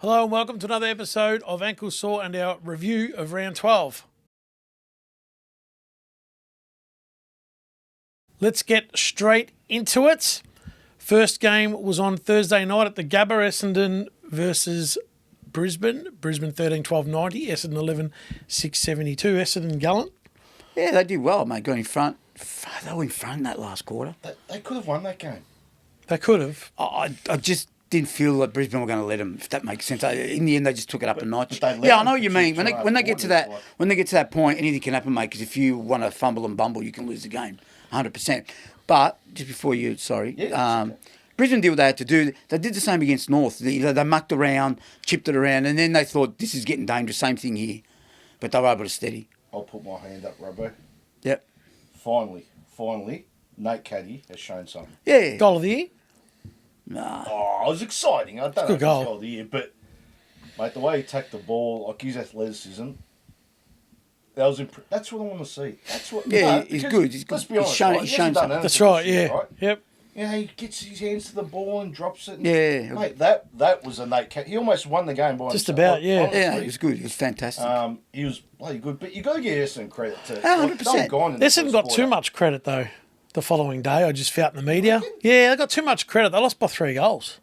Hello and welcome to another episode of Ankle Sore and our review of round 12. Let's get straight into it. First game was on Thursday night at the Gabba, Essendon versus Brisbane. Brisbane 13-12-90, Essendon 11-6-72. Essendon gallant. Yeah, they did well, mate. Got in front. They were in front in that last quarter. They could have won that game. They could have. I just didn't feel that Brisbane were going to let them, if that makes sense. In the end, they just took it up a notch. Yeah, I know what you mean. When they get to that point, anything can happen, mate. Because if you want to fumble and bumble, you can lose the game, 100%. But just before you, Brisbane did what they had to do. They did the same against North. They mucked around, chipped it around, and then they thought this is getting dangerous. Same thing here, but they were able to steady. I'll put my hand up, Robbo. Yep. Finally, Nate Caddy has shown something. Yeah. Goal of the year? Nah. Oh, it was exciting. I don't know if it's goal. goal of the year, but mate, the way he tacked the ball, like his athleticism, that's what I want to see. That's what. Yeah, he's good. He's good. Let's be honest. He's shown right? He hasn't done something. anything That's right, this year, yeah. right? Yep. Yeah, he gets his hands to the ball and drops it. And, Yeah. mate, that was a Nate Caddy. He almost won the game by Just himself. about, yeah. Honestly, Yeah, he was good. He was fantastic. he was bloody good, but you got to give Essendon credit to. 100%. Essendon got too much credit, though, the following day. I just felt in the media. Yeah, they got too much credit. They lost by 3 goals.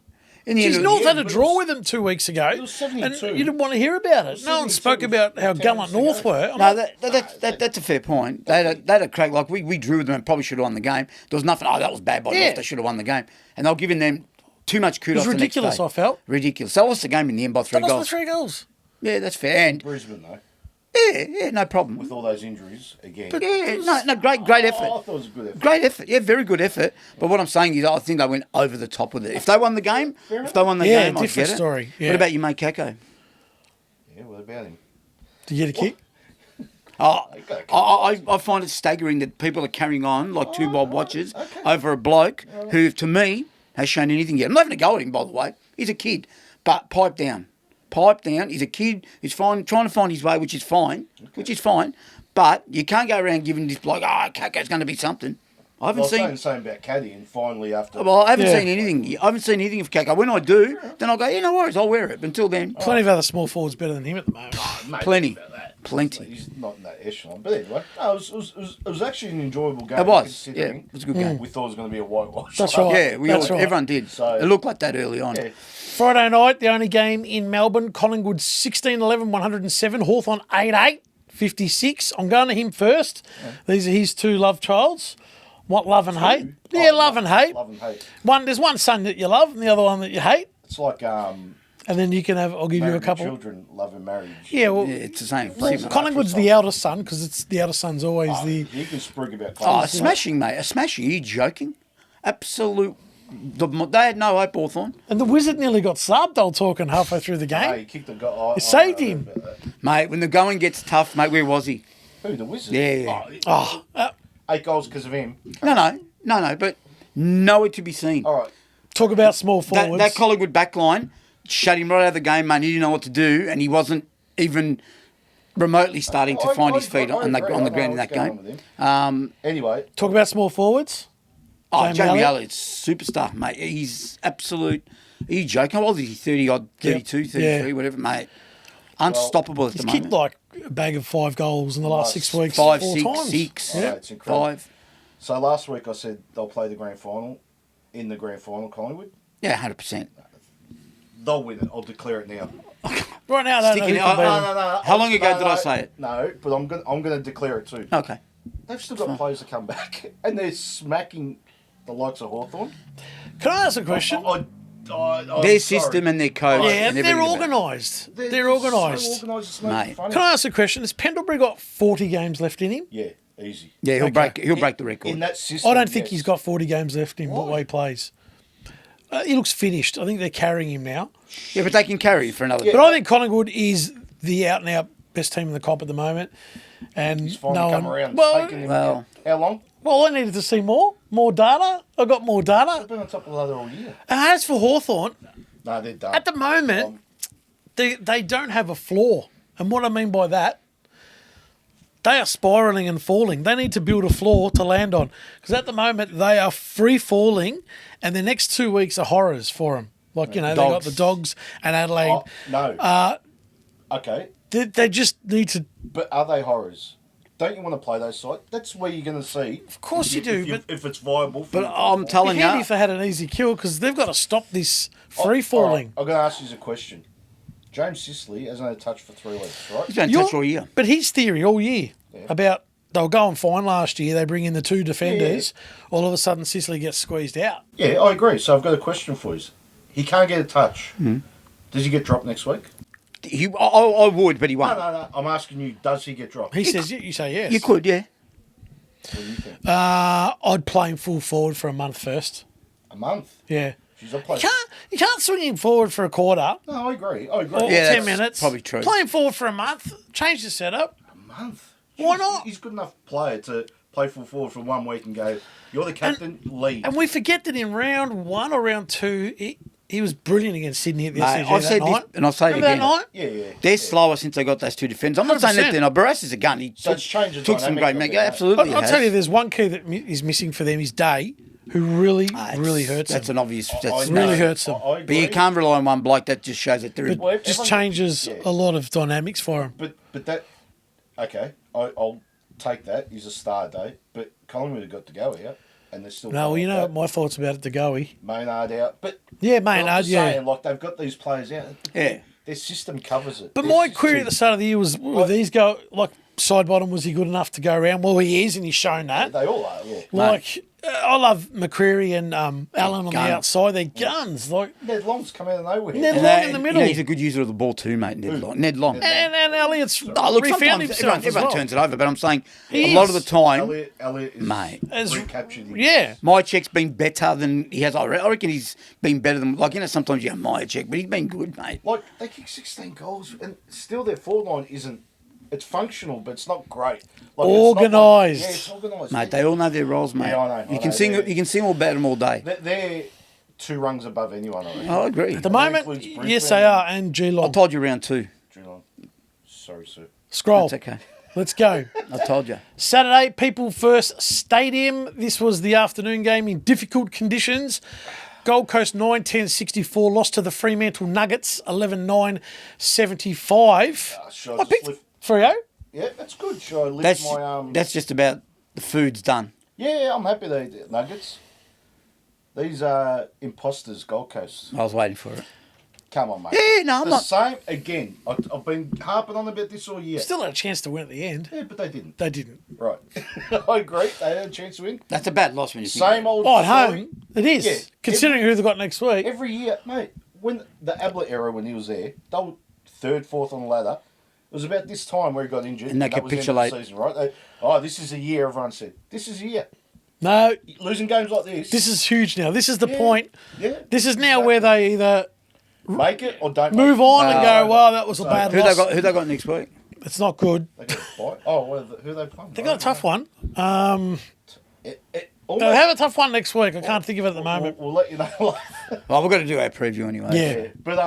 In the end Geez, of North the had a draw with them 2 weeks ago. It was 72. And you didn't want to hear about it. No one 72 spoke about how 10 gallant minutes North ago. were. No, that's a fair point. They had a crack. Like, we drew with them and probably should have won the game. There was nothing, that was bad by Yeah. North. They should have won the game. And they were giving them too much kudos It was the next ridiculous, day. I felt. Ridiculous. They lost the game in the end by 3 They lost goals. by 3 goals. Yeah, that's fair. And, Brisbane though, yeah, no problem. with all those injuries again. But yeah, no, great effort. I thought it was a good effort. Great effort. Yeah, very good effort. But what I'm saying is I think they went over the top with it. If they won the game, Yeah, I'd different get it. story. Yeah. What about you, mate, Kako? Yeah, what about him? Did you get a kick? I find it staggering that people are carrying on like two bob watchers over a bloke who, to me, has shown anything yet. I'm not having a go at him, by the way. He's a kid. But pipe down. He's a kid. He's fine, trying to find his way, which is fine. But you can't go around giving this bloke, Kako's going to be something. I haven't was seen... saying the same about Caddy, and finally after... Well, I haven't seen anything. I haven't seen anything of Kako. When I do, then I'll go, no worries, I'll wear it. But until then, Plenty of other small forwards better than him at the moment. Mate, plenty. about that. Plenty. He's not in that echelon. But anyway, no, it was actually an enjoyable game. It was. Considering Yeah, it was a good game. We thought it was going to be a whitewash. That's right. Yeah, That's right. everyone did. So- It looked like that early on. Yeah. Friday night, the only game in Melbourne, Collingwood 16-11, 107, Hawthorn 8-8, 56. I'm going to him first. Yeah. These are his 2 love childs. What, love and hate? Yeah, love and hate. Love and hate. There's one son that you love and the other one that you hate. It's like And then you can I'll give you a married couple. children, love and marriage. Yeah, well, Yeah, it's the same. Collingwood's the eldest son because it's the eldest son's always the... You can sprig about A Collingwood. smashing, mate. A smashing. Are you joking? Absolute. They had no hope, Hawthorn. And the Wizard nearly got subbed, old talking, halfway through the game. He kicked the guy. It saved him. Mate, when the going gets tough, mate, where was he? Who, the Wizard? Yeah. 8 goals because of him. No, but nowhere to be seen. All right. Talk about small forwards. That Collingwood backline shut him right out of the game, mate. He didn't know what to do, and he wasn't even remotely starting to find his feet on the ground in that game. Anyway. Talk about small forwards. Jamie Elliott's superstar, mate. He's absolute. Are you joking? How old is he? 30-odd, 32, 33, whatever, mate. Unstoppable at the moment. He's kicked like a bag of 5 goals in the last 6 weeks. 5, 4 6, times. 6, Yeah. It's incredible. 5. So last week I said they'll play the grand final. In the grand final, Collingwood. Yeah, 100%. They'll win it. I'll declare it now. Right now, I don't know who can beat them. No. How long ago did I say it? No, but I'm going to declare it too. Okay. They've still got players to come back, and they're smacking the likes of Hawthorn. Can I ask a question? Their system and their coach. Yeah, and they're everything about it. organised. They're organised. So organised, it's not Mate. funny. Can I ask a question? Has Pendlebury got 40 games left in him? Yeah, easy. Yeah, he'll Okay. break the record. In that system, I don't think yes. he's got 40 games left in what Why? way he plays. He looks finished. I think they're carrying him now. Yeah, but they can carry for another. But I think Collingwood is the out-and-out best team in the comp at the moment. And He's finally come around. Taking him well- out. How long? Well, I needed to see more data. I got more data. They've been on top of the other all year. And as for Hawthorn, No, they're done. at the moment, they don't have a floor. And what I mean by that, they are spiralling and falling. They need to build a floor to land on. Because at the moment, they are free falling, and the next 2 weeks are horrors for them. Like, you know, they got Dogs. the Dogs and Adelaide. Oh, no. Okay. They just need to... But are they horrors? Don't you want to play those sides? That's where you're going to see. Of course you do, if it's viable. For But you. I'm It'd telling be handy you, if they had an easy kill because they've got to stop this free-falling. All right, I'm going to ask you a question. James Sicily hasn't had a touch for 3 weeks, right? he's been touched all year. But his theory all year about they were going fine last year, they bring in the 2 defenders, all of a sudden Sicily gets squeezed out. Yeah, I agree. So I've got a question for you. He can't get a touch. Hmm. Does he get dropped next week? I would, but he won't. No. I'm asking you, does he get dropped? He says, you say yes. You could, yeah. What do you think? I'd play him full forward for a month first. A month? Yeah. Jeez, I'll play. You can't swing him forward for a quarter No, I agree. or Yeah, 10 that's minutes. probably true. Play him forward for a month, change the setup. A month? Why Jeez, not? He's a good enough player to play full forward for 1 week and go, you're the captain, lead. And we forget that in round 1 or round 2, he was brilliant against Sydney at the Mate, SCG I've that said night. this, and I'll say it Remember again. that night? Yeah. They're slower since they got those 2 defenders. I'm not saying that 100%. they're not. Barras is a gun. He So it's changed the took some dynamic great of make. it, Yeah, mate. absolutely. I'll has. tell you, there's one key that is missing for them is Day, who really hurts That's them. an obvious. I That's really know. hurts them. I But agree. you can't rely on one bloke. That just shows that there is. Well, Just everyone- changes yeah. a lot of dynamics for him. But that, okay, I'll take that. He's a star day. But Collingwood have got to go here, and they're still. No, well, you know that. my thoughts about it, Degoe. Maynard out. But Yeah, I'm Maynard, just yeah. saying, like they've got these players out. Yeah. Their system covers it. But There's my just query too- at the start of the year was, will these go, like, side bottom, was he good enough to go around? Well, he is, and he's shown that. They all are. Yeah. Like, I love McCreary and Allen on the Gun. outside. They're guns. Like, Ned Long's come out of nowhere. Ned And Long in the middle. he's a good user of the ball too, mate. Ned Long. Ned Long. and Elliott's Oh, look, refound sometimes himself as everyone well. turns it over, but I'm saying He a lot of is. the time, Elliot is Mate. recaptured him. Yeah. my check's been better than he has. I reckon he's been better than, like, you know, sometimes you have my check, but he's been good, mate. Like, they kick 16 goals, and still their forward line isn't. It's functional, but it's not great. Like, Organised. Yeah, it's organised. Mate, they all know their roles, mate. Yeah, I know, You I can know, sing. they're- You can sing all about them all day. They're 2 rungs above anyone, I reckon. I agree. At the moment, includes Brisbane yes, they are. And I Geelong. told you round 2. Geelong. Sorry, sir. Scroll. That's okay. Let's go. I told you. Saturday, People First Stadium. This was the afternoon game in difficult conditions. Gold Coast 9-10-64, lost to the Fremantle Nuggets 11-9-75. Should I I just picked lift? 3-0. Yeah, that's good. Should I lift That's my that's just about the food's done. Yeah, I'm happy they did Nuggets. These imposters, Gold Coast. I was waiting for it. Come on, mate. Yeah, no, I'm the not. same again. I've been harping on about this all year. Still had a chance to win at the end. Yeah, but they didn't. They didn't. Right. I agree. They had a chance to win. That's a bad loss when you think Same about old. Oh, at story. home, it is. Yeah. Considering who they've got next week. Every year, mate. When the Ablett era, when he was there, they were 3rd, 4th on the ladder. It was about this time where he got injured. And they that was the end of capitulate. the season, right? This is a year. Everyone said this is a year. No, Losing games like this. this is huge now. This is the Yeah. point. Yeah. This is now where they either Make it or don't move make on it. and go, well, that was a bad Who loss. they got next week? It's not good. They got a bite. Oh, who are they playing? They got a tough one. Almost, They'll have a tough one next week. I can't think of it at the moment. We'll let you know. Well, we're going to do our preview anyway. Yeah. But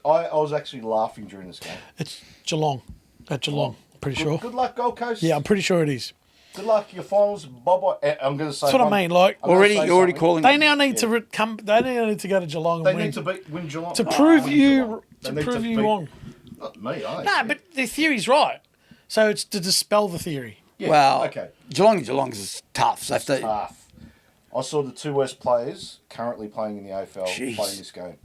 I was actually laughing during this game. It's Geelong. At Geelong, pretty Good, sure. good luck, Gold Coast. Yeah, I'm pretty sure it is. Good luck, your finals. Bye-bye. I'm going to say That's what I mean. Like, I'm gonna Already, say you're already something. calling. they it. now need to come. They now need to go to Geelong They and win need to win Geelong. to prove win you Geelong. They to need prove you beat- wrong. Not me, I No, but the theory's right. So it's to dispel the theory. Yeah, Well, okay. Geelong is tough. So if they, Tough. I saw the 2 worst players currently playing in the AFL Jeez. playing this game.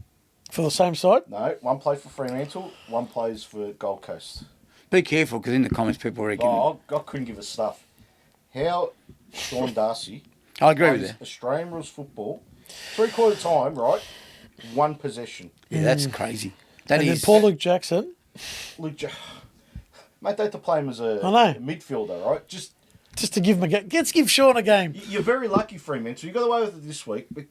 For the same side? No, one played for Fremantle, one plays for Gold Coast. be careful because in the comments people are reckon. Oh, I couldn't give a stuff. How Sean Darcy I agree with plays you. Australian rules football, 3/4 time, right? 1 possession. Yeah, that's crazy. That and is. then Paul Luke Jackson. Luke, mate, they had to play him as a I know. midfielder, right? Just Just to give him a game. Let's give Sean a game. you're very lucky, Fremantle. You got away with it this week, but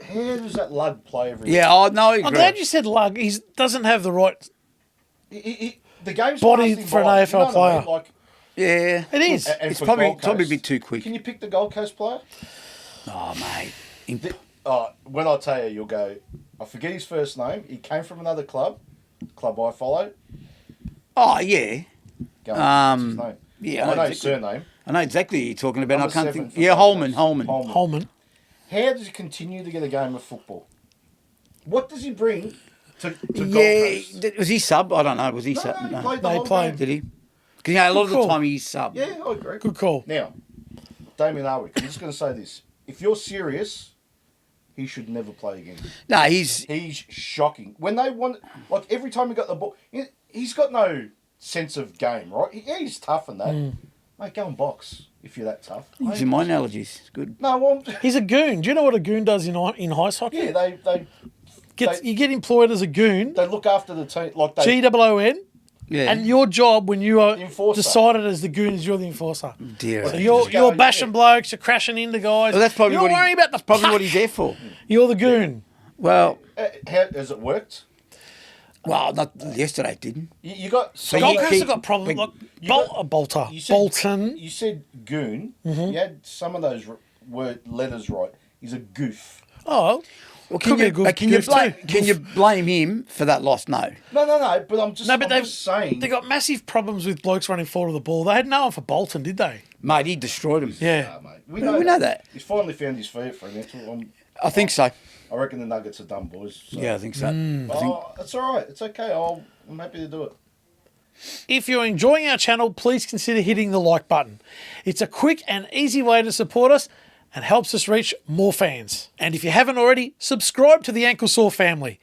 how does that lug play every Yeah, oh no, I I'm agree. glad you said Lug. He doesn't have the right. week? The game's Body passed him for an by, AFL you know what I mean? player. Like, Yeah, It is. and it's for probably Gold Coast, a bit too quick. Can you pick the Gold Coast player? Oh mate, When I tell you, you'll go. I forget his first name. He came from another club I follow. oh yeah, Go on, what's his name? yeah. I know his exactly. surname. I know exactly what you're talking about. Number I can't 7 think. for Yeah, Gold Holman. Coast. Holman. Holman. How does he continue to get a game of football? What does he bring to Gold Yeah, Coast? was he sub? I don't know. Was he No, sub? he No. played the They whole played. Did game. he? Because a lot of the call. time he's sub. Yeah, I agree. Good call. Now, Damien Arwick, I'm just going to say this. If you're serious, he should never play again. No, he's He's shocking. When they want, like every time he got the ball, he's got no sense of game, right? Yeah, he's tough and that. Mate, go and box if you're that tough. using my analogies. It's good. No, well, He's a goon. Do you know what a goon does in ice hockey? yeah, they You get employed as a goon, look after the team like they. GOON, Yeah. and your job when you are Enforcer. decided as the goon is you're the enforcer. Dear. So Well, you're just go, bashing yeah. blokes, you're crashing into guys. Well, that's probably you're not what worrying about the probably puck. what he's there for. You're the goon. Well, How has it worked? not yesterday. It didn't. You got so Gold you Coast got- have got problems. Like you got- Bolter, you said- Bolton. You said goon. You had some of those word letters right. He's a goof. Oh, Well, Could be a good can you gift blame too. can you blame him for that loss? No. No. But I'm just. no, but I'm they've just saying. they got massive problems with blokes running forward of the ball. They had no one for Bolton, did they? Mate, he destroyed him. Yeah. Nah, mate. We know that. He's finally found his feet for him. I think so. I reckon the Nuggets are done, boys. So. Yeah, I think so. I think Oh, it's all right. It's okay. I'm happy to do it. If you're enjoying our channel, please consider hitting the like button. It's a quick and easy way to support us and helps us reach more fans. And if you haven't already, subscribe to the Ankle Sore family.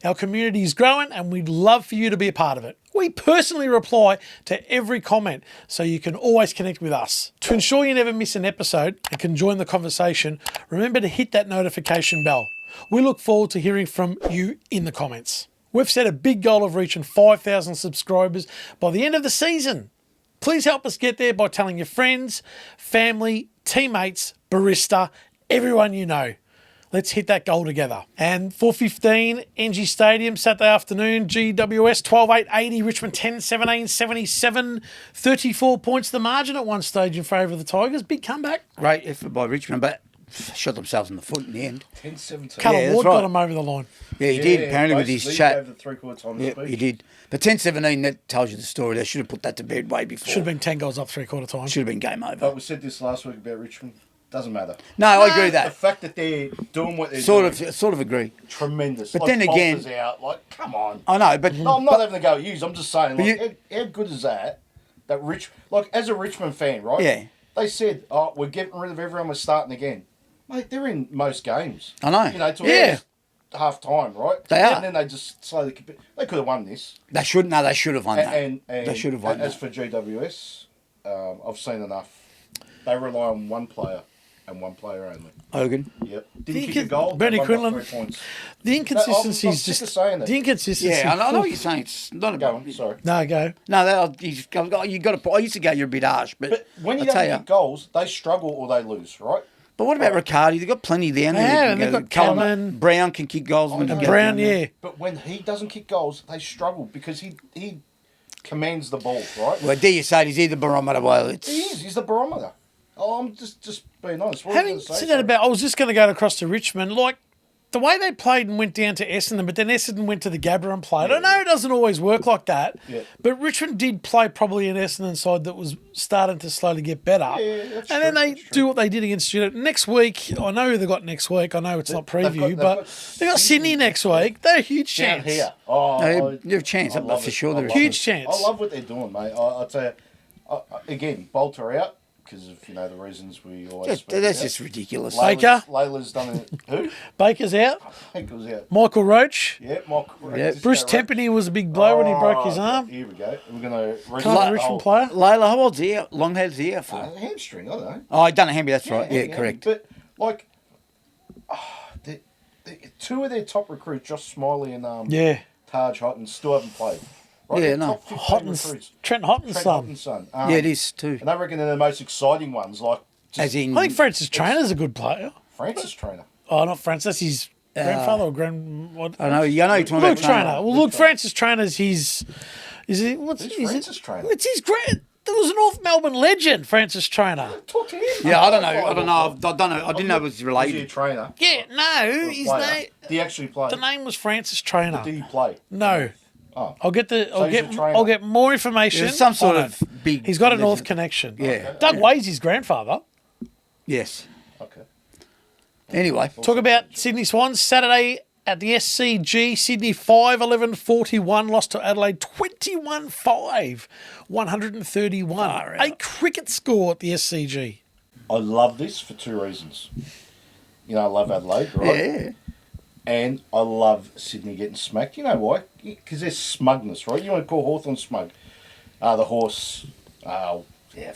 Our community is growing and we'd love for you to be a part of it. We personally reply to every comment so you can always connect with us. To ensure you never miss an episode and can join the conversation, remember to hit that notification bell. We look forward to hearing from you in the comments. We've set a big goal of reaching 5,000 subscribers by the end of the season. Please help us get there by telling your friends, family, teammates, barista, everyone you know. Let's hit that goal together. And 4:15, ENGIE Stadium, Saturday afternoon, GWS 12-8-80, Richmond 10-17-77, 34 points the margin at one stage in favour of the Tigers. Big comeback. great effort by Richmond, but shot themselves in the foot in the end. 10-17. Callum that's Ward right. got him over the line. Yeah, he did. Apparently with his basically, chat. Gave the three-quarter time Yeah, speech. he did. But 10-17, that tells you the story. They should have put that to bed way before. Should have been 10 goals up three-quarter time. Should have been game over. But we said this last week about Richmond. Doesn't matter. No, I agree with The that. fact that they're doing what they're Sort doing, of agree. tremendous. But Like, then again- Bolter's out. Like, come on. I know, but No, I'm not having to go at you. I'm just saying, like, you- how good is that? That like as a Richmond fan, right? Yeah. They said, "Oh, we're getting rid of everyone. We're starting again." Mate, they're in most games. I know. You know, to Yeah. half time, right? They are. And then they just slowly. They could have won this. they should. No, they should have won that. And they should have won As that. for GWS, I've seen enough. They rely on one player and one player only. Hogan. Yep. Didn't Think kick a it- goal. Bernie they won by Quinlan- 3 points. The I'm inconsistencies sick just... of saying that. The inconsistency... Yeah, I know what you're saying. It's not a Go on. Sorry. No, go. No, you got to. I used to go. You're a bit harsh, but When you I tell don't you. kick goals, they struggle or they lose, right? But what about Riccardi? They've got plenty down there. Yeah, They and can they've go. got Callum Cameron. Brown can kick goals. And when they And get Brown, down there. yeah. But when he doesn't kick goals, they struggle because he commands the ball, right? Well, dare you say it, he's either barometer. Well, it's He is. He's the barometer. Oh, I'm just being honest. What Having was I gonna said say? that about, I was just going to go across to Richmond. Like, the way they played and went down to Essendon, but then Essendon went to the Gabba and played. I know it doesn't always work like that, Yeah. but Richmond did play probably an Essendon side that was starting to slowly get better. Yeah, that's and then true, they that's true. do what they did against Student. Next week, I know who they got next week. I know it's not they've preview, got- but they got Sydney next week. They're a huge down chance. here. Oh, No, you have a chance, I that's love for it. sure I there is. love Huge it. chance. I love what they're doing, mate. I'll tell you. Again, Bolter out because of the reasons we always. speak That's about. just ridiculous. Baker. Layla's done it. Who? Baker's out. Baker's out. Michael Roach. Yeah, Michael. Yeah. Bruce Tempany was a big blow when he broke his arm. Here we go. We're gonna Can't Richmond player. Layla, how old's he out? Longhead's he out for? Hamstring. I don't know. Oh, he done a hammy. That's right. Yeah, Yeah, correct. But like, two of their top recruits, Josh Smiley and Yeah. Taj Houghton, still haven't played. Right? Yeah, They're no. top 15 Houghton's, recruits. Trent Houghton's Trent son. Houghton's son. Yeah, it is too. And I reckon they're the most exciting ones, like As in, I think Francis Trainer's a good player. Francis Trainer. Oh, not Francis. That's his grandfather or grand. What? I know. You know you're talking Luke about Trainer. Well, Luke Francis Trainer's his. Is it what's Who's is Francis it? Trainer? It's his grand. There was a North Melbourne legend, Francis Trainer. Talk to him. Yeah, I don't know. I don't know. I don't know. I didn't know it was Was he a related. trainer? Yeah, no, Or a his player? name. Did he actually play? The name was Francis Trainer. Did he play? No, Oh. I'll get the. he's a trainer. I'll get more information. There's some sort on of it. big. He's got a North legend. connection. Yeah. Doug Way's his grandfather. Yes. Okay. Anyway, Talk about Sydney Swans. Saturday at the SCG, Sydney 5-11-41, lost to Adelaide 21-5, 131. A cricket score at the SCG. I love this for two reasons. You know, I love Adelaide, right? yeah. And I love Sydney getting smacked. You know why? Because there's smugness, right? You want to call Hawthorn smug. The horse, I've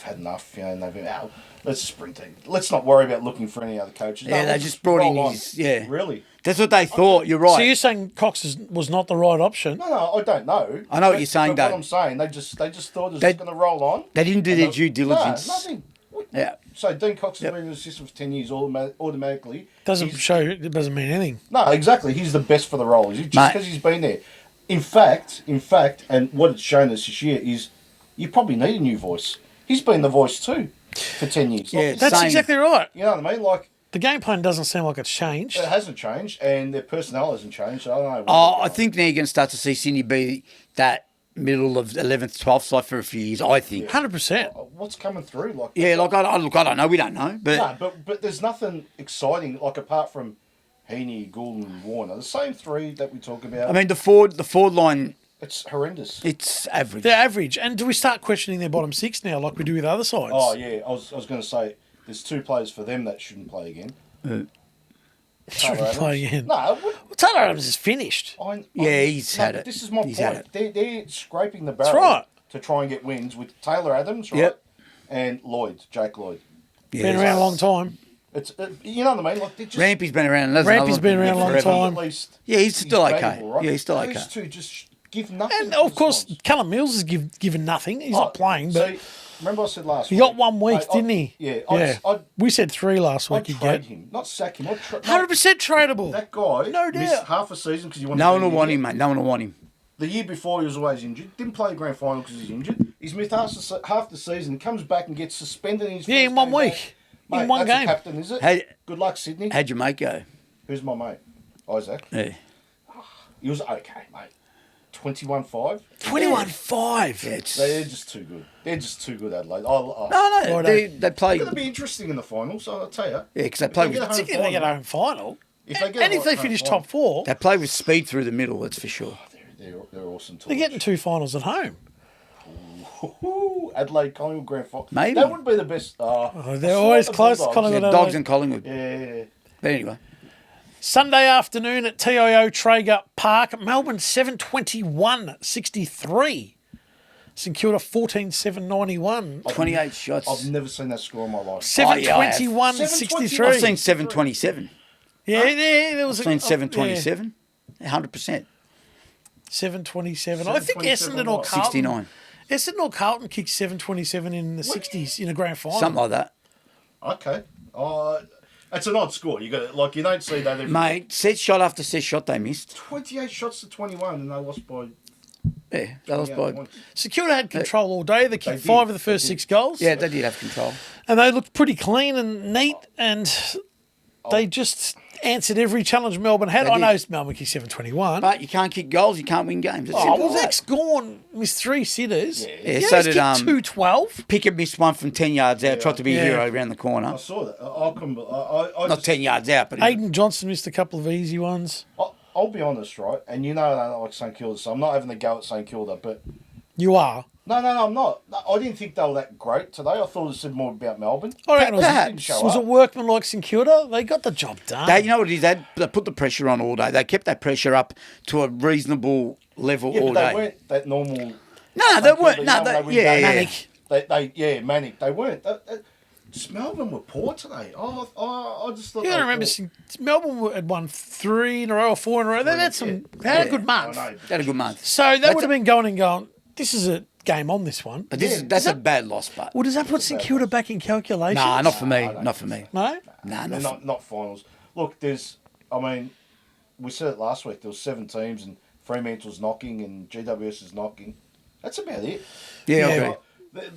had enough. You know, November. Let's sprint team. Let's not worry about looking for any other coaches. Yeah, they just brought in his. Yeah. Really? That's what they thought. You're right. So you're saying Cox was not the right option? No, I don't know. I know what you're saying, but Dave. what I'm saying, they just thought it was just going to roll on. They didn't do And their due diligence. No, nothing. Yeah. So Dean Cox has been in the system for 10 years automatically. It doesn't mean anything. No, exactly. He's the best for the role. Just Mate. because he's been there. In fact, and what it's shown us this year is you probably need a new voice. He's been the voice too for 10 years. Yeah, That's same. exactly right. You know what I mean? Like, The game plan doesn't seem like it's changed. it hasn't changed, and their personnel hasn't changed. So I don't know. I think now you're going to start to see Sydney be that middle of 11th, 12th side for a few years, I think. 100%. What's coming through? Like, Yeah, like, I don't know. We don't know. But no, but there's nothing exciting, like, apart from Heaney, Gould, and Warner. The same three that we talk about. I mean, the forward line, it's horrendous. it's average. They're average. And do we start questioning their bottom six now like we do with other sides? Oh, yeah. I was going to say, there's two players for them that shouldn't play again. Shouldn't play again. No, Well, Taylor Adams is finished. He's had but it. This is my He's had point. it. They're scraping the barrel right. to try and get wins with Taylor Adams, right? Yep. And Jake Lloyd. Yeah, Been around a long time. It's you know what I mean? Like, they're just, Rampy's been around. Rampy's been around a long forever. time. At least Yeah, he's still okay. valuable, right? Yeah, he's still Those okay. two just give nothing. And, to of the course, Swans. Callum Mills is given nothing. He's not playing, but See, remember I said last he week. got 1 week, Mate, didn't he? Yeah. We said 3 last I'd week he'd trade get. him, not sack him. 100% tradable. That guy No missed doubt. half a season because he wanted No to one be will want injured. him, mate. No one will want him. The year before, he was always injured. Didn't play the grand final because he's injured. He's missed half the season. Comes back and gets suspended in his Yeah, first in 1 game week. back. In Mate, one that's game. A captain, is it? Hey- Good luck, Sydney. How'd your mate go? Who's my mate? Isaac. Yeah. He was okay, mate. 21-5. 21-5. Yeah, it's... They're just too good. They're just too good, Adelaide. No, Righto. they play... It's going to be interesting in the finals, so I'll tell you. Yeah, because they If play they get a with... home Particularly if they get a final- home final. If they get And a if they home finish final- top 4, They play with speed through the middle, that's for sure. They're awesome to they're watch. getting 2 finals at home. Ooh, Adelaide, Collingwood grand final. Maybe. That would be the best. They're always close, Collingwood. Yeah, Adelaide. Dogs and Collingwood. Yeah. But anyway. Sunday afternoon at TIO Traeger Park, Melbourne 7-21-63. St Kilda 14-7-91. 28 shots. I've never seen that score in my life. 7-21-63. I've seen 727. Yeah, there was I've seen 727. 100%. 7-27. I think Essendon or what? Carlton. 69. Essendon or Carlton kicked 7-27 in the 60s in a grand final. Something like that. Okay. It's an odd score. You don't see that every Mate, set shot after set shot they missed. 28 shots to 21 and they lost by Yeah, they lost by... points. St Kilda had control all day. They kicked did. 5 of the first They did. 6 goals. Yeah, they did have control. And they looked pretty clean and neat, and they just answered every challenge Melbourne had. They I know did. Melbourne kicked 7-21. But you can't kick goals, you can't win games. It's Oh, simple well, as that. Rex Gawn missed 3 sitters. Yeah, He's so kicked did 2-12. Pickett missed one from 10 yards out, tried to be a Yeah. hero around the corner. I saw that. I couldn't. I Not just, 10 yards out, but... Aiden Johnson missed a couple of easy ones. I'll be honest, right? And you know I don't like St Kilda, so I'm not having a go at St Kilda. But You are. no, I'm not. No, I didn't think they were that great today. I thought it said more about Melbourne. I reckon Didn't show was up. it workman like St Kilda? They got the job done. You know what it is? They put the pressure on all day. They kept that pressure up to a reasonable level Yeah, all but they day. weren't that normal. No, they weren't. No, They win yeah, games. yeah. Manic. Manic. They weren't. Just Melbourne were poor today. I just thought. You got to remember, Melbourne had won 3 in a row or 4 in a row. They had some. They had a good month. I know. They had a good month. So they would have been going and going. This is a game on this one. But that's a bad loss, but... Well, does that put St Kilda back in calculations? Nah, not for me. Not for me. No. Nah, They're not for not finals. Look, we said it last week. There was 7 teams, and Fremantle's knocking, and GWS is knocking. That's about it. Yeah, Yeah. okay.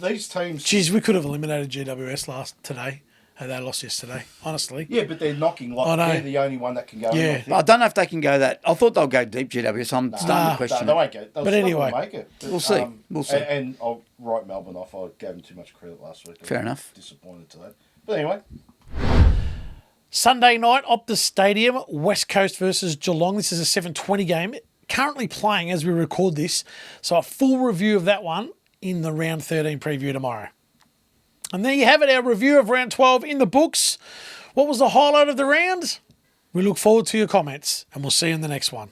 These teams. Geez, we could have eliminated GWS today. Had they lost yesterday, honestly. Yeah, but they're knocking like I know. they're the only one that can go. Yeah. in, I think. But I don't know if they can go that... I thought they'll go deep, GWS. I'm starting Nah. to question they it. won't get. But anyway. make it. But, We'll see. We'll see. And I'll write Melbourne off. I gave them too much credit last week. Fair enough. Disappointed today. But anyway, Sunday night, Optus Stadium, West Coast versus Geelong. This is a 7:20 game. Currently playing as we record this. So a full review of that one in the round 13 preview tomorrow. And there you have it, our review of round 12 in the books. What was the highlight of the round? We look forward to your comments, and we'll see you in the next one.